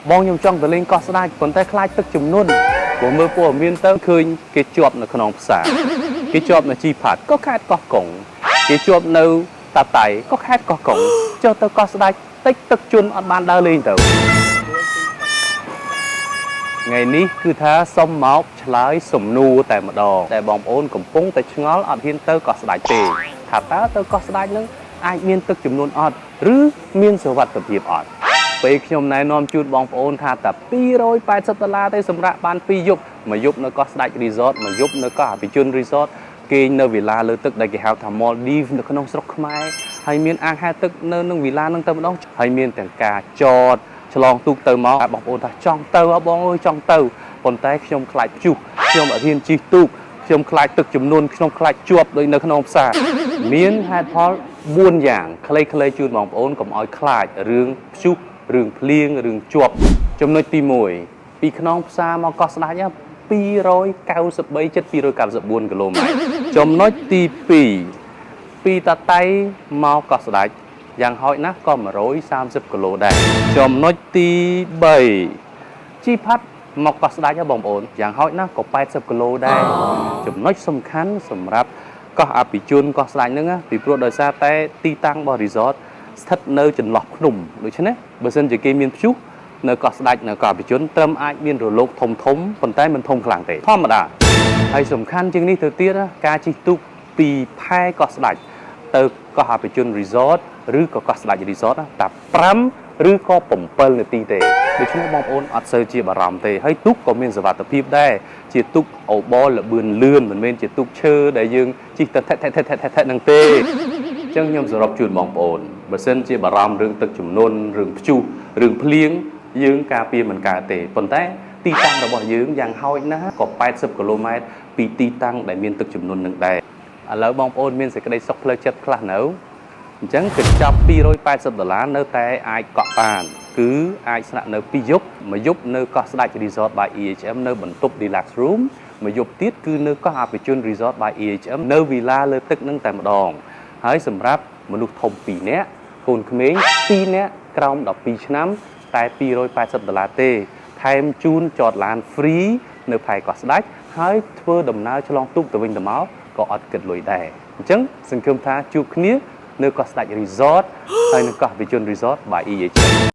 បងខ្ញុំចង់ទៅលេងកោះស្ដេចប៉ុន្តែខ្លាចទឹកជំនន់ព្រោះមើលព័ត៌មានទៅឃើញគេជាប់នៅក្នុងផ្សារគេជាប់នៅជីផាត់ក៏ខេត្តកោះកុងគេជាប់នៅតាតៃក៏ខេត្តកោះកុងចុះទៅកោះស្ដេចតិចទឹកជន់អត់បានដើរលេងទៅថ្ងៃនេះគឺថាសុំមកឆ្លើយសំណួរតែម្ដងតែបងប្អូនកំពុងតែឆ្ងល់អត់ហ៊ានទៅកោះស្ដេចទេថាតើទៅកោះស្ដេចនឹងអាចមានទឹកចំនួនអត់ឬមានសុវត្ថិភាពអត់ពេលខ្ញុំណែនាំជូនបងប្អូនថាតែ$280ទេសម្រាប់បាន2យប់មួយយប់នៅកោះស្ដេច Resort មួយយប់នៅកោះអភិជន Resort គេនៅវិឡាលើទឹកដែលគេហៅថា Maldives នៅក្នុងស្រុកខ្មែរហើយមានអាងហែលទឹកនៅនឹងវិឡានឹងទៅម្ដងហើយមានទាំងការចតឆ្លងទូកទៅមកបងប្អូនថាចង់ទៅបងអើយចង់ទៅប៉ុន្តែខ្ញុំខ្លាចព្យុះខ្ញុំអត់ហ៊ានជិះទូកខ្ញុំខ្លាចទឹកចំនួនខ្ញុំខ្លាចជាប់ដូចនៅក្នុងផ្សារមានហេតុផល4យ៉ាងខ្លីៗជូនបងប្អូនកុំឲ្យខ្លាចរឿងព្យុះរឿងភ្លៀងរឿងជាប់ចំណុចទី1ពីក្នុងផ្សារមកកោះស្ដេច293ជិត294គីឡូម៉ែត្រចំណុចទី2ពីតាតៃមកកោះស្ដេចយ៉ាងហោចណាស់ក៏130គីឡូដែរចំណុចទី3ជីផាត់មកកោះស្ដេចបងប្អូនយ៉ាងហោចណាស់ក៏80គីឡូដែរចំណុចសំខាន់សម្រាប់កោះអភិជនកោះស្ដេចហ្នឹងពីព្រោះដោយសារតែទីតាំងរបស់ resort ស្ថិតនៅចន្លោះភ្នំដូច្នេះបើសិនជាគេមានព្យុះនៅកោះស្ដេចនៅកោះអភិជនត្រឹមអាចមានរលកធំប៉ុន្តែមិនធំខ្លាំងទេធម្មតាហើយសំខាន់ជាងនេះទៅទៀតការជិះទូកពីផែកោះស្ដេចទៅកោះអភិជន resort ឬក៏កោះស្ដេច resort តែ5ឬក៏7នាទីទេដូច្នេះបងប្អូនអត់សូវជាបារម្ភទេហើយទូកក៏មានសុវត្ថិភាពដែរជាទូកអូបលបឿនលឿនមិនមែនជាទូកឈើដែលយើងជិះទៅថែហ្នឹងទេអញ្ចឹងខ្ញុំសរុបជូនបងប្អូនបើសិនជាបារម្ភរឿងទឹកជំនន់រឿងព្យុះរឿងភ្លៀងយើងការពារមិនកើតទេប៉ុន្តែទីតាំងរបស់យើងយ៉ាងហោចណាស់ក៏80គីឡូម៉ែត្រពីទីតាំងដែលមានទឹកជំនន់នឹងដែរឥឡូវបងប្អូនមានសេចក្តីសុខផ្លូវចិត្តខ្លះនៅអញ្ចឹងគិតចាប់$280នៅតែអាចកក់បានគឺអាចស្នាក់នៅ2យប់មួយយប់នៅកោះស្ដេច Resort by EHM នៅបន្ទប់ Deluxe Room មួយយប់ទៀតគឺនៅកោះអភិជន Resort by EHM នៅវិឡាលើទឹកនឹងតែម្ដងហើយសម្រាប់មនុស្សធំ2នាក់កូនក្មេង2នាក់ក្រោម12ឆ្នាំតែ$280ទេថែមជូនចតឡាន free នៅផែកោះស្ដេចហើយធ្វើដំណើរឆ្លងទូកទៅវិញទៅមកក៏អត់គិតលុយដែរអញ្ចឹងសង្ឃឹមថាជួបគ្នានៅកោះស្ដេច Resort ហើយនៅកោះអភិជន Resort by EHM